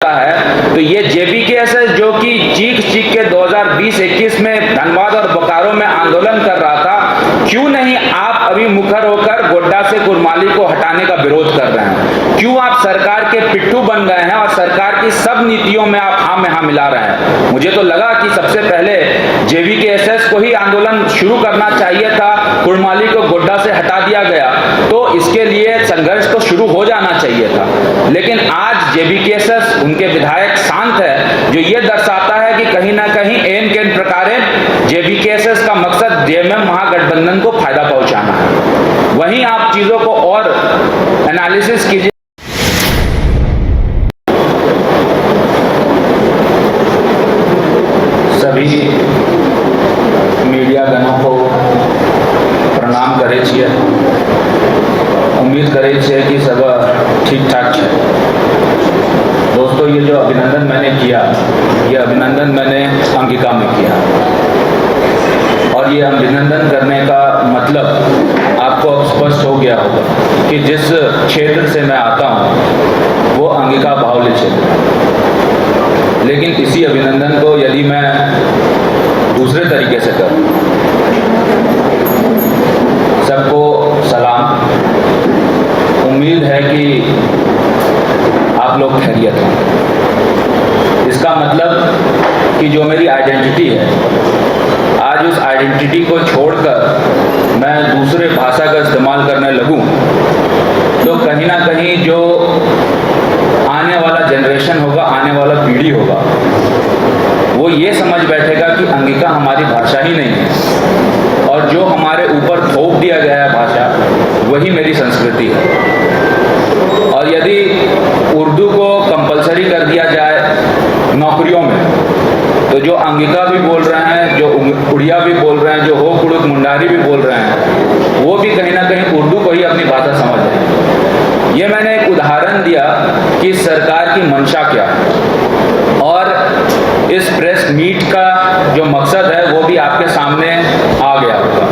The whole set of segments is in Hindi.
है तो ये जेबीकेएसएस जो कि चीख के 2020-21 में धनबाद और बोकारो में आंदोलन कर रहा था, क्यों नहीं आप अभी मुखर होकर गोड्डा से कुरमाली को हटाने का विरोध कर रहे हैं? क्यों आप सरकार के पिट्ठू बन गए हैं और सरकार की सब नीतियों में आप हाँ में हाँ मिला रहे हैं? मुझे तो लगा कि सबसे पहले जेबीकेएसएस को ही आंदोलन शुरू करना चाहिए था, कुरमाली को गोड्डा से हटा दिया गया तो इसके लिए संघर्ष तो शुरू हो जाना चाहिए था। लेकिन आज जेबीकेएसएस, उनके विधायक शांत है, जो ये दर्शाता है कि कहीं ना कहीं एन के प्रकारे जेबीकेएसएस का मकसद जेएमएम महागठबंधन को फायदा पहुंचाना है। वहीं आप चीजों को और एनालिसिस कीजिए। सभी मीडिया गणों को प्रणाम करे छिए, उम्मीद करे छिए कि सब ठीक ठाक है। दोस्तों, ये जो अभिनंदन मैंने किया, ये अभिनंदन मैंने अंगिका में किया और ये अभिनंदन करने का मतलब आपको अब स्पष्ट हो गया होगा कि जिस क्षेत्र से मैं आता हूँ वो अंगिका बाहुल्य क्षेत्र है। लेकिन इसी अभिनंदन को यदि मैं दूसरे तरीके से करूँ, सबको सलाम, उम्मीद है कि आप लोग खैरियत हैं। इसका मतलब कि जो मेरी आइडेंटिटी है, आज उस आइडेंटिटी को छोड़कर मैं दूसरे भाषा का इस्तेमाल करने लगूं तो कहीं ना कहीं जो आने वाला जनरेशन होगा, आने वाला पीढ़ी होगा, वो ये समझ बैठेगा कि अंगिका हमारी भाषा ही नहीं है और जो हमारे ऊपर थोप दिया गया है भाषा, वही मेरी संस्कृति है। और यदि उर्दू को कंपलसरी कर दिया जाए नौकरियों में, तो जो अंगिका भी बोल रहे हैं, जो उड़िया भी बोल रहे हैं, जो हो कुड़ुक मुंडारी भी बोल रहे हैं, वो भी कहीं ना कहीं उर्दू को ही अपनी भाषा समझ रहे हैं। ये मैंने एक उदाहरण दिया कि सरकार की मंशा क्या है और इस प्रेस मीट का जो मकसद है वो भी आपके सामने आ गया होगा।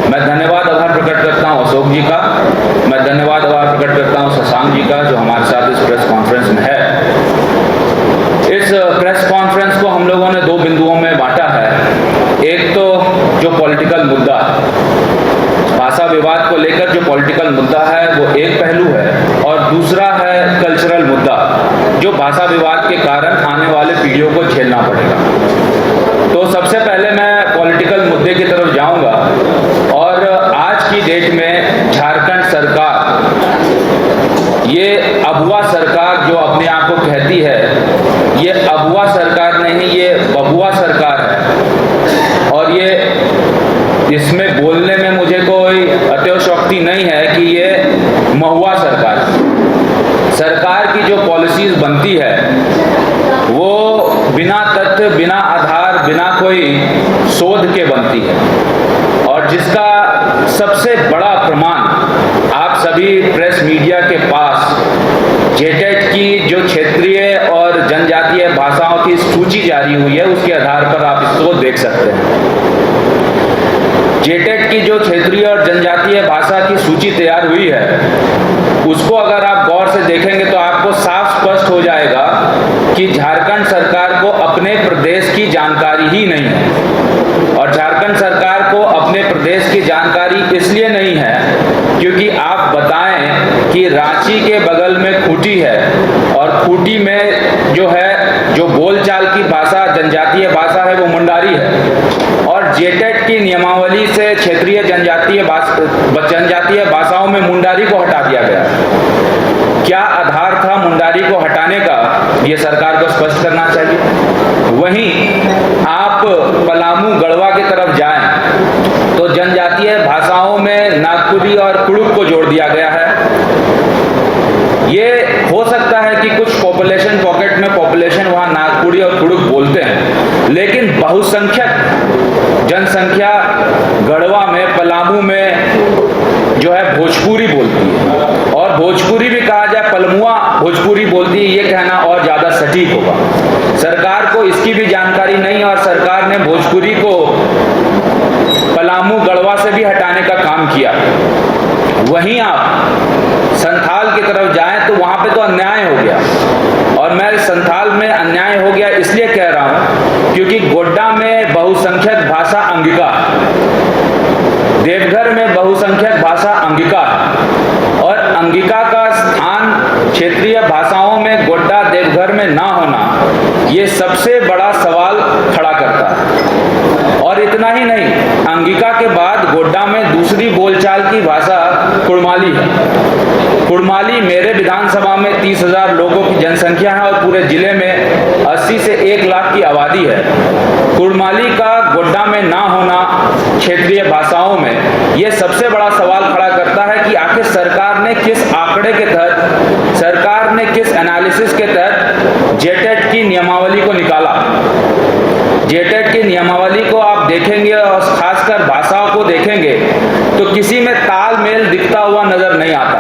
मैं धन्यवाद आभार प्रकट करता हूँ अशोक जी का, मैं धन्यवाद आभार प्रकट करता हूँ शशांक जी का जो हमारे साथ इस प्रेस कॉन्फ्रेंस में है। इस प्रेस कॉन्फ्रेंस को हम लोगों ने दो बिंदुओं में बांटा है। एक तो जो पॉलिटिकल मुद्दा है, भाषा विवाद को लेकर जो पॉलिटिकल मुद्दा है वो एक पहलू है, और दूसरा है कल्चरल मुद्दा जो भाषा विवाद के कारण आने वाले पीढ़ियों को झेलना पड़ेगा। तो सबसे पहले मैं पॉलिटिकल मुद्दे की तरफ जाऊंगा और आज की डेट में झारखंड सरकार, ये अबुआ सरकार जो अपने आप को कहती है, ये अबुआ सरकार नहीं, ये बबुआ सरकार है। और ये इसमें बोलने में मुझे कोई अतिशयोक्ति नहीं है कि ये महुआ सरकार है। सरकार की जो पॉलिसीज बनती है वो बिना तथ्य, बिना आधार, बिना कोई शोध के बनती है, और जिसका सबसे बड़ा प्रमाण आप सभी प्रेस मीडिया के पास जेटेट की जो क्षेत्रीय और जनजातीय भाषाओं की सूची जारी हुई है, उसके आधार पर आप इसको देख सकते हैं। जेटेट की जो क्षेत्रीय और जनजातीय भाषा की सूची तैयार हुई है, उसको अगर आप गौर से देखेंगे तो आपको साफ स्पष्ट हो जाएगा कि झारखंड सरकार को अपने प्रदेश की जानकारी ही नहीं है। और झारखंड सरकार को अपने प्रदेश की जानकारी इसलिए नहीं है क्योंकि आप बताएं कि रांची के बगल में खूंटी है और खूंटी में जो है, जो बोलचाल की भाषा, जनजातीय भाषा है, वो मुंडारी है, और जेटेट की नियमावली से क्षेत्रीय जनजातीय भाषाओं में मुंडारी को हटा दिया गया। क्या आधार था मुंडारी को हटाने का, ये सरकार को स्पष्ट करना चाहिए। वहीं आप पलामू गढ़वा की तरफ जाएं तो जनजातीय भाषाओं में नागपुरी और कुड़ुक को जोड़ दिया गया है। ये हो सकता है कि कुछ पॉपुलेशन पॉकेट में पॉपुलेशन वहां नागपुरी और कुड़ुक बोलते हैं, लेकिन बहुसंख्यक जनसंख्या गढ़वा में, पलामू में जो है भोजपुरी बोलती है, और भोजपुरी भी कहा जाए पलमुआ भोजपुरी बोलती है, ये कहना और ज्यादा सटीक होगा। सरकार को इसकी भी जानकारी नहीं, और सरकार ने भोजपुरी को पलामू गढ़वा से से भी हटाने का काम किया। वहीं आप संथाल की तरफ जाएं तो वहां पे तो अन्याय हो गया, और मैं संथाल में अन्याय हो गया इसलिए कह रहा हूं क्योंकि गोड्डा में बहुसंख्यक भाषा अंगिका है, देवघर में बहुसंख्यक भाषा अंगिका है, और अंगिका का स्थान क्षेत्रीय भाषाओं में गोड्डा देवघर में ना होना ये सबसे बड़ा सवाल खड़ा करता है। और इतना ही नहीं, अंगिका के बाद गोड्डा में दूसरी बोलचाल की भाषा कुड़माली है। कुड़माली मेरे विधानसभा में 30,000 लोगों की जनसंख्या है और पूरे जिले में 80 से 1 लाख की आबादी है। कुड़माली का गोड्डा में ना होना क्षेत्रीय भाषाओं में यह सबसे बड़ा सवाल खड़ा करता है कि आखिर सरकार ने किस आंकड़े के तहत, सरकार ने किस एनालिसिस के तहत जेटेट की नियमावली को निकाला। जेटेट की नियमावली को आप देखेंगे और खासकर भाषाओं को देखेंगे तो किसी में तालमेल दिखता हुआ नजर नहीं आता।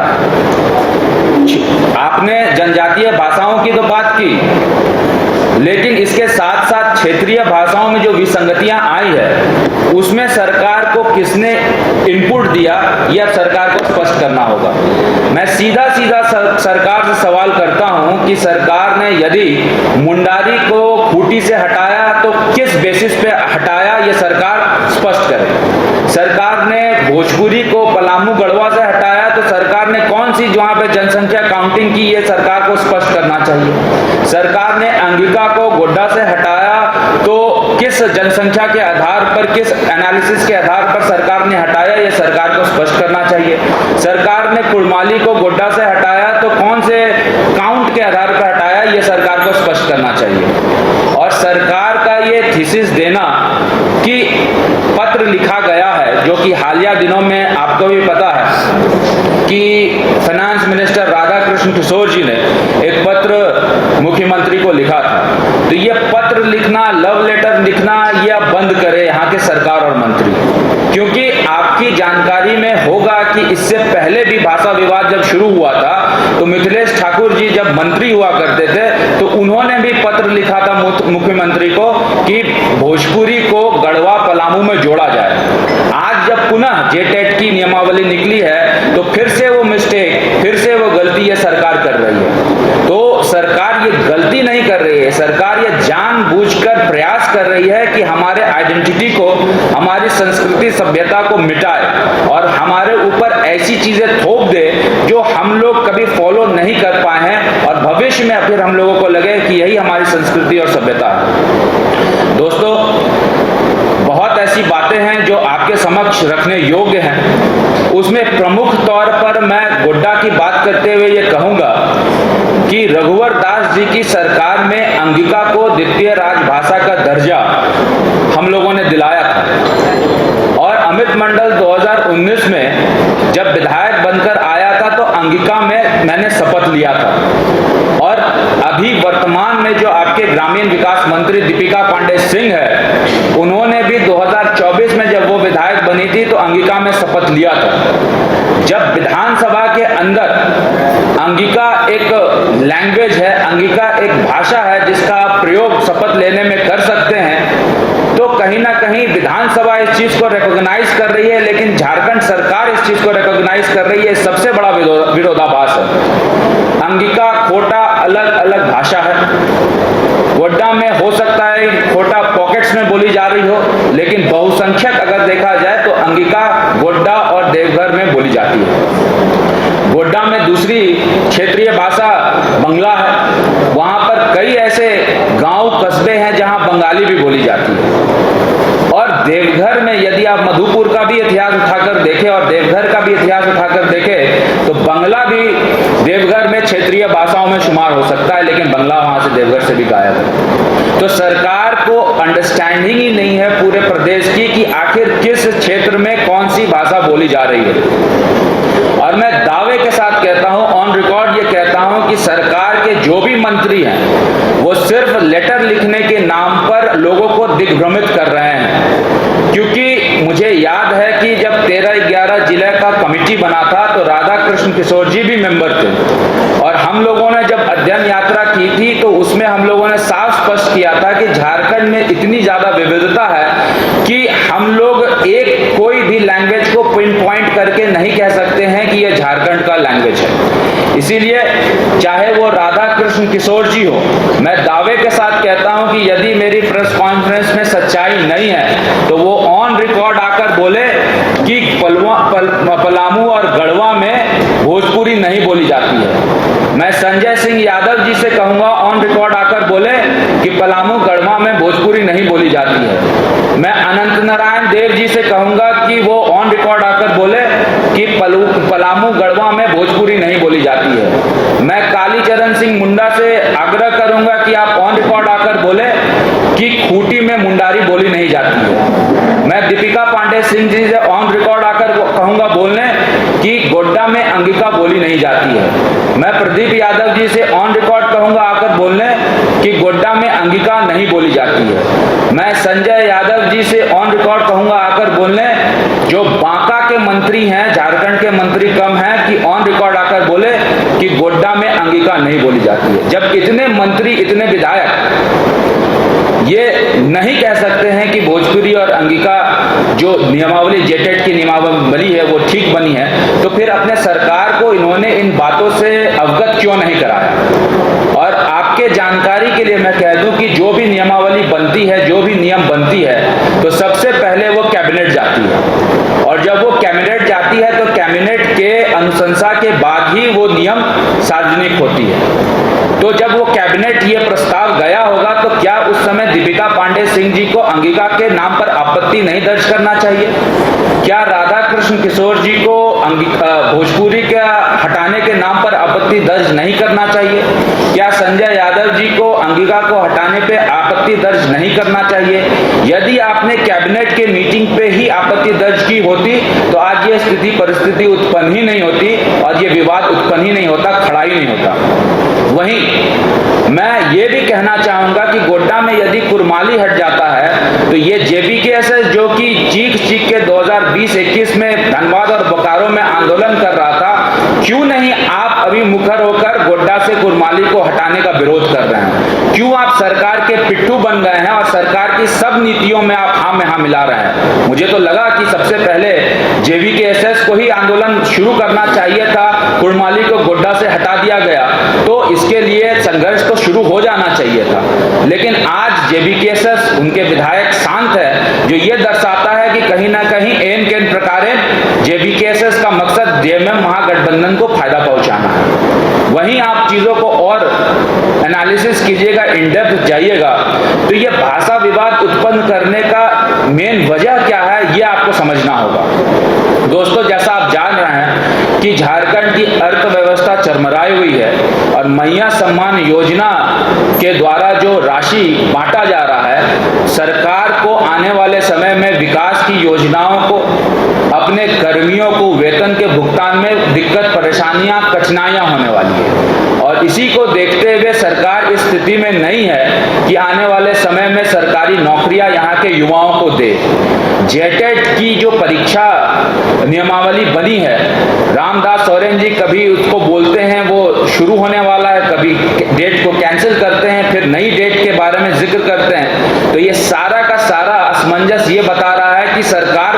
आपने जनजातीय भाषाओं की तो बात की, लेकिन इसके साथ साथ क्षेत्रीय भाषाओं में जो विसंगतियां आई है उसमें सरकार को किसने इनपुट दिया, यह सरकार को स्पष्ट करना होगा। मैं सीधा सरकार से सवाल करता हूं कि सरकार ने यदि मुंडारी को खूंटी से हटाया तो किस बेसिस पे हटाया, यह सरकार स्पष्ट करे। सरकार ने भोजपुरी को पलामू गढ़वा से हटाया तो सरकार ने कौन सी वहां पे जनसंख्या काउंटिंग की, यह सरकार को स्पष्ट करना चाहिए। सरकार ने अंगिका को गोड्डा से हटाया तो किस जनसंख्या के आधार पर, किस एनालिसिस के आधार पर सरकार ने हटाया, यह सरकार को स्पष्ट करना चाहिए। सरकार ने कुड़माली को गोड्डा से हटाया तो कौन से काउंट के आधार पर हटाया, यह सरकार को स्पष्ट करना चाहिए। और सरकार का ये थीसिस देना कि पत्र लिखा गया है, जो कि हालिया दिनों में आपको भी पता है कि फाइनेंस मिनिस्टर राधाकृष्ण किशोर जी ने एक पत्र मुख्यमंत्री को लिखा था, तो ये पत्र लिखना, लव लेटर लिखना, यह बंद करे यहाँ के सरकार और मंत्री। क्योंकि आपकी जानकारी में होगा कि इससे पहले भी भाषा विवाद जब शुरू हुआ था तो मिथिलेश ठाकुर जी जब मंत्री हुआ करते थे तो उन्होंने भी पत्र लिखा था मुख्यमंत्री को कि भोजपुरी को गढ़वा पलामू में जोड़ा जाए। आज जब पुनः जेटेट की नियमावली निकली है तो फिर से वो मिस्टेक, फिर से वो गलती ये सरकार कर रही है। तो सरकार ये गलती नहीं कर रही है, सरकार ये जानबूझकर प्रयास कर रही है कि हमारे आइडेंटिटी को, हमारी संस्कृति सभ्यता को मिटाए और हमारे ऊपर ऐसी चीजें थोप दे जो हम लोग कभी फॉलो नहीं कर पाए हैं और भविष्य में फिर हम लोगों को लगे कि यही हमारी संस्कृति और सभ्यता है। दोस्तों, बहुत ऐसी बातें हैं जो आपके समक्ष रखने योग्य हैं। उसमें प्रमुख तौर पर मैं गोड्डा की बात करते हुए ये कहूंगा कि रघुवर दास जी की सरकार में अंगिका को द्वितीय राजभाषा का दर्जा हम लोगों ने दिलाया था, और अमित मंडल 2019 में जब विधायक बनकर आया था तो अंगिका में मैंने शपथ लिया था। और अभी वर्तमान में जो आपके ग्रामीण विकास मंत्री दीपिका पांडे सिंह है, उन्होंने भी 2024 में जब वो विधायक बनी थी तो अंगिका में शपथ लिया था। जब विधानसभा के अंदर अंगिका एक लैंग्वेज है, अंगिका एक भाषा है जिसका आप प्रयोग शपथ लेने में कर सकते हैं, तो कहीं ना कहीं विधानसभा इस चीज को रिकॉग्नाइज कर रही है, लेकिन झारखंड सरकार इस चीज को रिकॉग्नाइज कर रही है। सबसे बड़ा विरोधाभास है। अंगिका खोटा अलग अलग भाषा है। गोड्डा में हो सकता है खोटा पॉकेट्स में बोली जा रही हो, लेकिन बहुसंख्यक अगर देखा जाए तो अंगिका गोड्डा और देवघर में बोली जाती है। गोड्डा में दूसरी क्षेत्रीय भाषा बंगला है। वहां पर कई ऐसे गांव कस्बे हैं जहां बंगाली भी बोली जाती है। और देवघर में यदि आप मधुपुर का भी इतिहास उठाकर देखें और देवघर का भी इतिहास उठाकर देखें तो बंगला भी देवघर में क्षेत्रीय भाषाओं में शुमार हो सकता है, लेकिन बंगला वहां से देवघर से भी गायब है। तो सरकार को अंडरस्टैंडिंग ही नहीं है पूरे प्रदेश की कि आखिर किस क्षेत्र में कौन सी भाषा बोली जा रही है। और मैं दावे के साथ कहता हूं, ऑन रिकॉर्ड ये कहता हूं कि सरकार के जो भी मंत्री हैं वो सिर्फ लेटर लिखने के नाम पर लोगों को दिग्भ्रमित कर रहे हैं। क्योंकि मुझे याद है कि जब 13-11 जिले का कमेटी बना था तो राधाकृष्ण किशोर जी भी मेंबर थे, और हम लोगों ने जब अध्ययन यात्रा की थी तो उसमें हम लोगों ने साफ स्पष्ट किया था कि झारखंड में इतनी ज्यादा विविधता है कि हम लोग एक कोई भी लैंग्वेज लैंग्वेज है। इसीलिए चाहे वो राधा कृष्ण किशोर जी हो, मैं दावे के साथ कहता हूं कि यदि मेरी प्रेस कॉन्फ्रेंस में सच्चाई नहीं है तो वो ऑन रिकॉर्ड आकर बोले कि पलामू और गढ़वा में भोजपुरी नहीं बोली जाती है। मैं संजय सिंह यादव जी से कहूंगा ऑन रिकॉर्ड आकर बोले कि पलामू गढ़वा में भोजपुरी नहीं बोली जाती है। मैं अनंत नारायण देव जी से कहूंगा कि वो ऑन रिकॉर्ड आकर बोले कि पलामू गढ़वा में भोजपुरी नहीं बोली जाती है। मैं कालीचरण सिंह मुंडा से आग्रह करूंगा कि आप ऑन रिकॉर्ड आकर बोले कि खूंटी में मुंडारी बोली नहीं जाती है। मैं दीपिका पांडे सिंह जी से ऑन रिकॉर्ड आकर कहूंगा बोलने कि गोड्डा में अंगिका बोली नहीं जाती है। मैं प्रदीप यादव जी से ऑन रिकॉर्ड कहूंगा आकर बोलने कि गोड्डा में अंगिका नहीं बोली जाती है। मैं संजय यादव जी से ऑन रिकॉर्ड कहूंगा आकर बोलने, जो बांका के मंत्री हैं, झारखंड के मंत्री कम हैं, कि ऑन रिकॉर्ड आकर बोले कि गोड्डा में अंगिका नहीं बोली जाती है। जब इतने मंत्री, इतने विधायक ये नहीं कह सकते हैं कि भोजपुरी और अंगिका जो नियमावली, जेटेट की नियमावली है वो ठीक बनी है, तो फिर अपने सरकार को इन्होंने इन बातों से अवगत क्यों नहीं कराया। और आपके जानकारी के लिए मैं कह दूं कि जो भी नियमावली बनती है, जो भी नियम बनती है, तो सबसे पहले वो कैबिनेट जाती है, और जब वो कैबिनेट जाती है तो कैबिनेट के अनुशंसा के बाद ही वो नियम सार्वजनिक होती है। तो जब वो कैबिनेट ये प्रस्ताव गया होगा तो क्या उस समय दीपिका पांडे सिंह जी को अंगिका के नाम पर आपत्ति नहीं दर्ज करना चाहिए? क्या राधा कृष्ण किशोर जी को भोजपुरी का हटाने के नाम पर आपत्ति दर्ज नहीं करना चाहिए? क्या संजय यादव जी को अंगिका को हटाने पे आपत्ति दर्ज नहीं करना चाहिए? यदि आपने कैबिनेट के मीटिंग पे ही आपत्ति दर्ज की होती तो आज ये स्थिति परिस्थिति उत्पन्न ही नहीं होती और ये विवाद उत्पन्न ही नहीं होता, खड़ा ही नहीं होता। वहीं मैं ये भी कहना चाहूंगा कि गोड्डा में यदि कुरमाली हट जाता है तो ये जेबीकेएसएस जो कि चीख के 2020-21 में धनबाद और बोकारो में आंदोलन कर रहा था, क्यों नहीं आप अभी मुखर होकर गोड्डा से कुरमाली को हटाने का विरोध कर रहे हैं? क्यों आप सरकार के पिट्ठू बन गए हैं और सरकार की सब नीतियों में आप हाँ में हाँ मिला रहे हैं? मुझे तो लगा कि सबसे पहले जेबीकेएसएस को ही आंदोलन शुरू करना चाहिए था, कुरमाली को गोड्डा से हटा दिया गया तो इसके लिए संघर्ष तो शुरू हो जाना चाहिए था। लेकिन आज जेबीकेएसएस, उनके विधायक शांत है, जो ये दर्शाता है कि कहीं ना कहीं एन के प्रकारे जेबीकेएसएस का मकसद जेएमएम महागठबंधन को फायदा पहुंचाना है। वहीं आप चीजों को और एनालिसिस कीजिएगा, इन डेप्थ जाइएगा, तो ये भाषा विवाद उत्पन्न करने का मेन वजह क्या है ये आपको समझना होगा। दोस्तों, जैसा आप जान रहे हैं कि झारखंड की अर्थव्यवस्था चरमराई हुई है और मैया सम्मान योजना के द्वारा जो राशि बांटा जा रहा है, सरकार को आने वाले समय में विकास की योजनाओं को, अपने कर्मियों को वेतन के भुगतान में दिक्कत, परेशानियां, कठिनाइयां होने वाली है। और इसी को देखते हुए सरकार इस स्थिति में नहीं है कि आने वाले समय में सरकारी नौकरियां यहाँ के युवाओं को दे। जेटेट की जो परीक्षा नियमावली बनी है, रामदास सोरेन जी कभी उसको बोलते हैं वो शुरू होने वाला है, कभी डेट को कैंसिल करते हैं, फिर नई डेट के बारे में जिक्र करते हैं। तो ये सारा का सारा असमंजस ये बता रहा है कि सरकार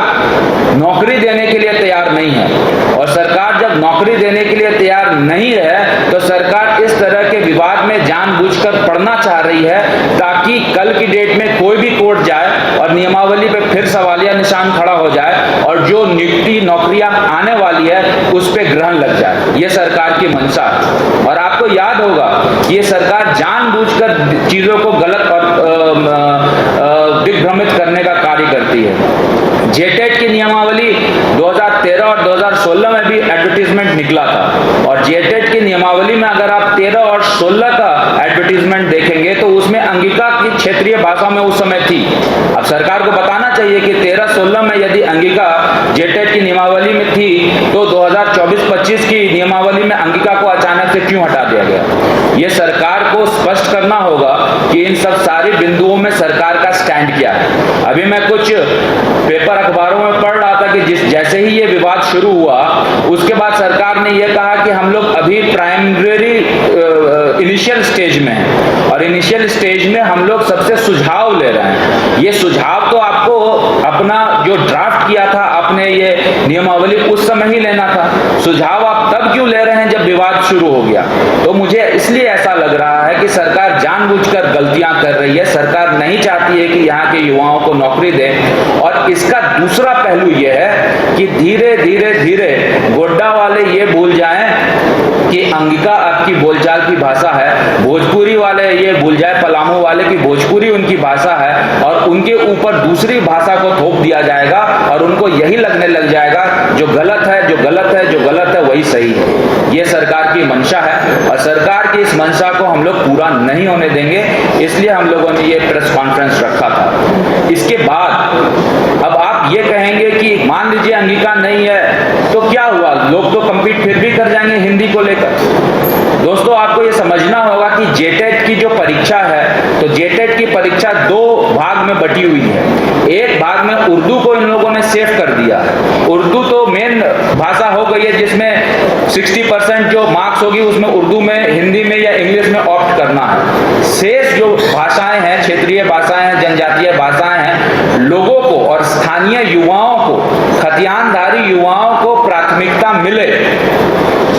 नौकरी देने के लिए तैयार नहीं है। और सरकार जब नौकरी देने के लिए तैयार नहीं है तो सरकार इस तरह के विवाद में जानबूझकर पड़ना चाह रही है ताकि कल की डेट में कोई भी कोर्ट जाए और नियमावली पे फिर सवालिया निशान खड़ा हो जाए और जो नियुक्ति नौकरियां आने वाली है उस पे ग्रहण लग जाए। ये सरकार की मंशा है। और आपको याद होगा ये सरकार जानबूझकर चीजों को गलत और दिग्भ्रमित करने का कार्य करती है। जेटेट की नियमावली 2013 और 2016 में भी एडवर्टीजमेंट निकला था और जेटेट की नियमावली में अगर आप 13 और 16 का एडवर्टीजमेंट देखेंगे तो उसमें अंगिका की क्षेत्रीय भाषा में उस समय थी। अब सरकार को बताना चाहिए कि 13-16 में यदि अंगिका जेटेट की नियमावली में थी तो 2024-25 की नियमावली में अंगिका को अचानक से क्यों हटा दिया गया। ये सरकार को स्पष्ट करना होगा कि इन सब सारी बिंदुओं में सरकार का स्टैंड क्या है। अभी मैं कुछ पेपर अखबारों में पढ़ रहा था कि जैसे ही ये विवाद शुरू हुआ उसके बाद सरकार ने यह कहा कि हम लोग अभी प्राइमरी इनिशियल स्टेज में हैं और इनिशियल स्टेज में हम लोग सबसे सुझाव ले रहे हैं। ये सुझाव तो आपको अपना जो ड्राफ्ट किया था आपने ये नियमावली उस समय ही लेना था। सुझाव आप तब क्यों ले रहे हैं जब विवाद शुरू हो गया? तो मुझे इसलिए ऐसा लग रहा है कि सरकार जानबूझकर गलतियां कर रही है। सरकार नहीं चाहती है कि यहाँ के युवाओं को नौकरी दे। और इसका दूसरा पहलू ये है कि धीरे धीरे धीरे गोड्डा वाले ये भूल जाएं कि अंगिका आपकी बोलचाल की भाषा है, भोजपुरी वाले ये भूल जाए, पलामू वाले की भोजपुरी उनकी भाषा है, और उनके ऊपर दूसरी भाषा को थोप दिया जाएगा और उनको यही लगने लग जाएगा जो गलत है, जो गलत है, जो गलत है वही सही है। ये सरकार की मंशा है और सरकार की इस मंशा को हम लोग पूरा नहीं होने देंगे। इसलिए हम लोगों ने ये प्रेस कॉन्फ्रेंस रखा था। इसके बाद अब आप ये कहेंगे कि मान लीजिए अंगिका नहीं है तो क्या हुआ, लोग तो कंपीट फिर भी कर जाएंगे हिंदी को लेकर। दोस्तों आपको ये समझना होगा कि जेटेट की जो परीक्षा है, तो जेटेट की परीक्षा दो भाग में बटी हुई है। एक भाग में उर्दू को इन लोगों ने सेफ कर दिया। उर्दू तो मेन भाषा हो गई है जिसमें 60% जो मार्क्स होगी उसमें उर्दू में, हिंदी में या इंग्लिश में ऑप्ट करना है। शेष जो भाषाएं हैं, क्षेत्रीय भाषाएं हैं, जनजातीय भाषाएं हैं, लोगों को और स्थानीय युवाओं को, खतियानधारी युवाओं को प्राथमिकता मिले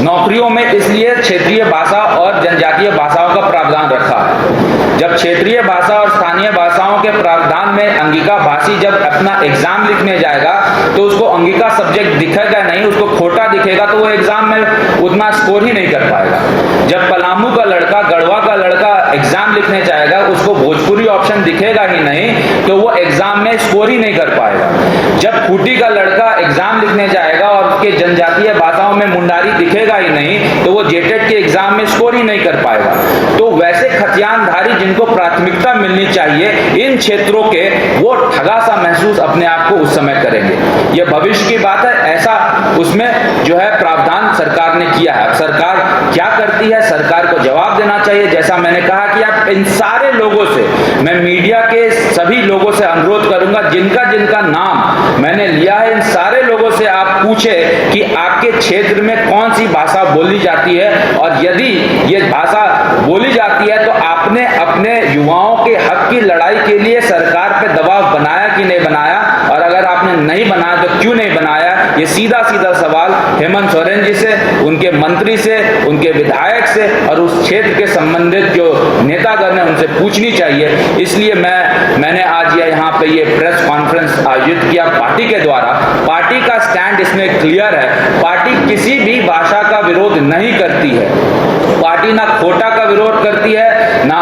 नौकरियों में, इसलिए क्षेत्रीय भाषा और जनजातीय भाषाओं का प्रावधान रखा है। जब क्षेत्रीय भाषा और स्थानीय भाषाओं के प्रावधान में अंगिका भाषी जब अपना एग्जाम लिखने जाएगा तो उसको अंगिका सब्जेक्ट दिखेगा नहीं, उसको खोटा दिखेगा, तो वो एग्जाम में उतना स्कोर ही नहीं कर पाएगा। जब पलामू का लड़का, गढ़वा का लड़का एग्जाम लिखने जाएगा, उसको भोजपुरी ऑप्शन दिखेगा ही नहीं, तो वो एग्जाम में स्कोर ही नहीं कर पाएगा। जब खूंटी का लड़का एग्जाम लिखने जाएगा और उसके जनजातीय भाषाओं में मुंडारी दिखेगा ही नहीं, तो वो जेटेट के एग्जाम में स्कोर ही नहीं कर पाएगा। तो वैसे खतियानधारी जिनको प्राथमिकता मिलनी चाहिए इन क्षेत्रों के, वो ठगा सा महसूस अपने आप को उस समय करेंगे। ये भविष्य की बात है, ऐसा उसमें जो है प्रावधान सरकार ने किया है। सरकार क्या करती है, सरकार को जवाब देना चाहिए। जैसा मैंने कहा कि आप इन सारे लोगों से, मैं मीडिया के सभी लोगों से अनुरोध करूंगा, जिनका जिनका नाम मैंने लिया है, इन सारे लोगों से आप पूछे कि आपके क्षेत्र में कौन सी भाषा बोली जाती है, और यदि ये भाषा बोली जाती है तो आपने अपने युवाओं के हक की लड़ाई के लिए सरकार पे दबाव बनाया कि नहीं बनाया, और अगर आपने नहीं बनाया तो क्यों नहीं बनाया। ये सीधा सीधा सवाल हेमंत सोरेन जी से, उनके मंत्री से, उनके विधायक से और उस क्षेत्र के संबंधित जो नेतागण हैं उनसे पूछनी चाहिए। इसलिए मैंने आज यहाँ पे ये प्रेस कॉन्फ्रेंस आयोजित किया पार्टी के द्वारा। पार्टी का स्टैंड इसमें क्लियर है। पार्टी किसी भी भाषा का विरोध नहीं करती है। पार्टी ना खोटा का विरोध करती है, ना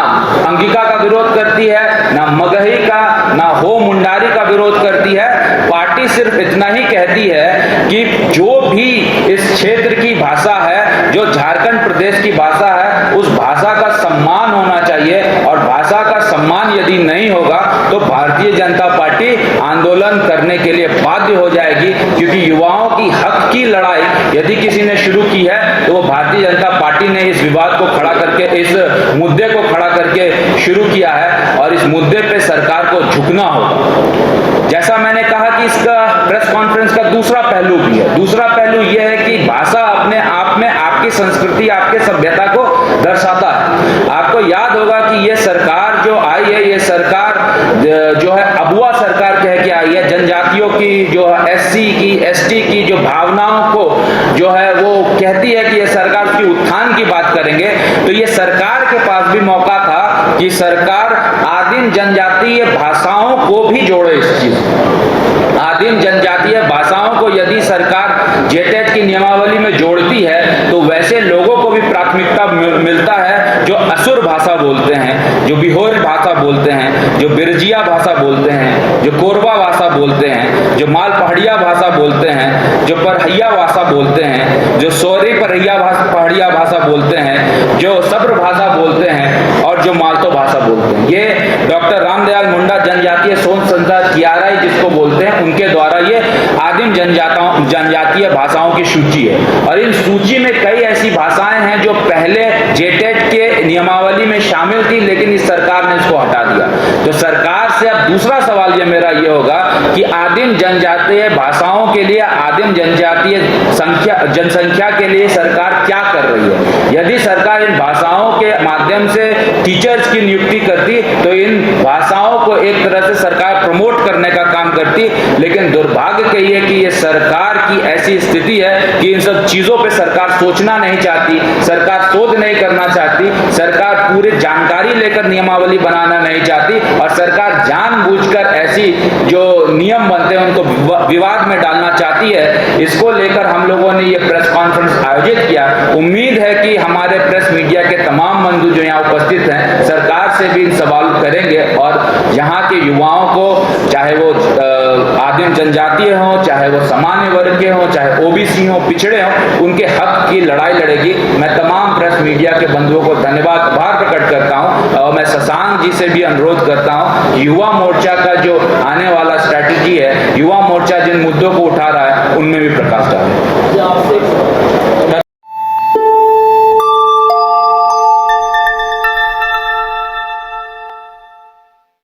अंगिका का विरोध करती है, ना मगही का, ना हो मुंडारी का विरोध करती है। पार्टी सिर्फ इतना ही कहती है कि जो भी इस क्षेत्र की भाषा है, जो झारखंड प्रदेश की भाषा है, उस भाषा का सम्मान होना चाहिए, और भाषा का सम्मान यदि नहीं होगा तो भारतीय जनता पार्टी आंदोलन करने के लिए बाध्य हो जाएगी। क्योंकि युवाओं की हक की लड़ाई यदि किसी ने शुरू की है तो वो भारतीय जनता पार्टी ने इस विवाद को खड़ा करके, इस मुद्दे को खड़ा करके शुरू किया है, और इस मुद्दे पे सरकार को झुकना होगा। जैसा मैंने कहा कि इसका प्रेस कॉन्फ्रेंस का दूसरा पहलू भी है। दूसरा पहलू यह है कि भाषा अपने आप में आपकी संस्कृति, आपके सभ्यता को दर्शाता है। आपको याद होगा कि ये सरकार जो आई है, ये सरकार जो है अबुआ सरकार कह के आई है। जनजातियों की, जो एससी की, एसटी की जो भावनाओं को जो है वो कहती है कि ये सरकार की उत्थान की बात करेंगे। तो ये सरकार के पास भी मौका था कि सरकार आदिम जनजातीय भाषाओं को भी जोड़े। इस चीज आदिम जनजातीय भाषाओं को यदि सरकार जेटेट की नियमावली में जोड़ती है तो वैसे लोगों को भी प्राथमिकता मिलता है जो असुर भाषा बोलते हैं, जो बिहोर भाषा बोलते हैं, जो बिरजिया भाषा बोलते हैं, जो कोरबा भाषा बोलते हैं, जो माल पहाड़िया भाषा बोलते हैं, जो परहैया भाषा बोलते हैं, जो सोरी परहैया पहाड़िया भाषा बोलते हैं, जो सब्र भाषा बोलते हैं, और जो मालतो भाषा बोलते हैं। ये डॉक्टर रामदयाल मुंडा जनजातीय शोध संस्था TRI जिसको बोलते हैं, उनके द्वारा ये आदिम जनजातीय भाषाओं की सूची है। और इन सूची में कई ऐसी भाषाएं हैं जो पहले जेटेट के नियमावली में शामिल थी, लेकिन इस सरकार ने इसको हटा दिया। तो सरकार से अब दूसरा सवाल ये मेरा ये होगा कि आदिम जनजातीय भाषाओं के लिए, आदिम जनजातीय जनसंख्या के लिए सरकार क्या कर रही है। यदि सरकार इन भाषाओं के माध्यम से टीचर्स की नियुक्ति करती तो इन भाषाओं को एक तरह से सरकार प्रमोट करने का काम करती, लेकिन दुर्भाग्य कही है कि ये सरकार की ऐसी स्थिति है कि इन सब चीजों पे सरकार सोचना नहीं चाहती, सरकार शोध नहीं करना चाहती, सरकार पूरी जानकारी लेकर नियमावली बनाना नहीं चाहती, और सरकार जानबूझकर ऐसी जो नियम बनते हैं उनको विवाद में डालना चाहती है। इसको लेकर हम लोगों ने ये प्रेस कॉन्फ्रेंस आयोजित किया। उम्मीद है कि हमारे प्रेस मीडिया के तमाम बंधु जो यहाँ उपस्थित हैं सरकार से भी इन सवाल करेंगे, और यहाँ के युवाओं को, चाहे वो आदिम जनजातीय हों, चाहे वो सामान्य वर्ग के हों, चाहे ओबीसी हों, पिछड़े हों, उनके हक की लड़ाई लड़ेगी। मैं तमाम प्रेस मीडिया के बंधुओं को धन्यवाद आभार प्रकट करता हूं, और मैं शशांक जी से भी अनुरोध करता हूं, युवा मोर्चा का जो आने वाला स्ट्रैटेजी है, युवा मोर्चा जिन मुद्दों को उठा रहा है उनमें भी प्रकाश डालें।